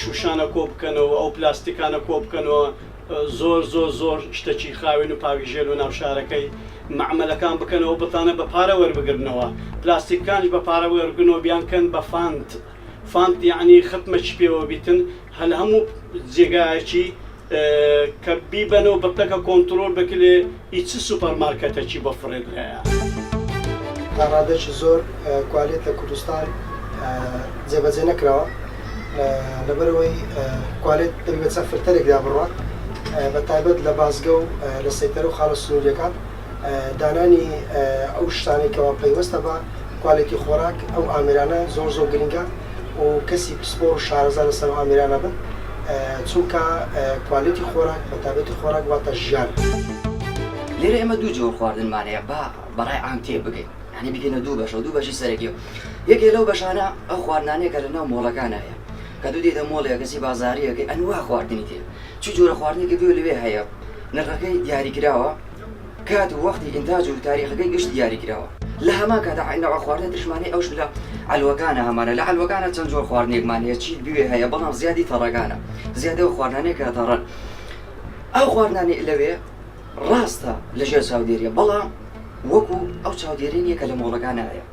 شوشانە کۆ بکەنەوە ئەو پلاستیکانە کۆ بکەنەوە زۆر شتێکی خاوێن و پاویژێل و ناو شارەکەی معمەلەکان بکەنەوە بتانە بە پارە وەربگرنەوە پلاستیکانش بە پارە وەرگنەوە بیانکەن بە فانت یعنی خەتمە چ پێوە بیتن هەل هەموو جێگایەکی کە بیبەنەوە بە پلەکە کۆنتترۆل بکرێ هیچ سوپەرمارکەتێکی بە فڕێدرایە. ڕادێکی زۆر کوالێت لە کوردستان جێبەجێ نەکراوە لەبەرەوەی کوالێت دەبێت چەند فرتەرێکدا بڕات بە تایبەت لە بازگە و لە سەیتەر و خاڵە سنووریەکان دانانی ئەو شتانێکەوە پەیوەستە بە کوالێتی خۆراک ئەو ئامرانە زۆر گرنگە و کەسی پسپۆر و شارەزار لەسەر ئامرانە بن چونکە کوالێتی خۆراک بە تایبەتی خۆراک واتە ژیان. لێرە ئێمە دوو جۆر خواردنمانەیە بەڕای عام تێ بگەین یعنی بگەینە دوو بەشە و دوو بەشی سەرەکیەوە یەکێ لەو بەشانە ئەو خواردنانەیە کە لەناو مۆڵەکانایە کە دوو دێتە مۆڵەیە کەسی بازاریەکەی ئەنوا خواردنی تێ چی جۆرە خواردنێکی بێ لەوێ هەیە نرخەکەی دیاریکراوە کات و وەختی ئینتاج و تاریخەکەی گشت دیاریکراوە لە هەمان کاتە عینەوە خواردنە ترشمانەی ئەوش لە ئەلوەکانە هەمانە لە ئەلوەکانە چەند جۆر خواردنێکمانەیە چیت بوێ هەیە بەڵام زیادی تەڕەکانە زیادەوە خواردنانەیە کە تەڕەن ئەو خواردنانەی لەوێ ڕاستە لەژێر چاودێریە بەڵام وەکو ئەو چاودێرینیە کە لە مۆڵەکانە هەیە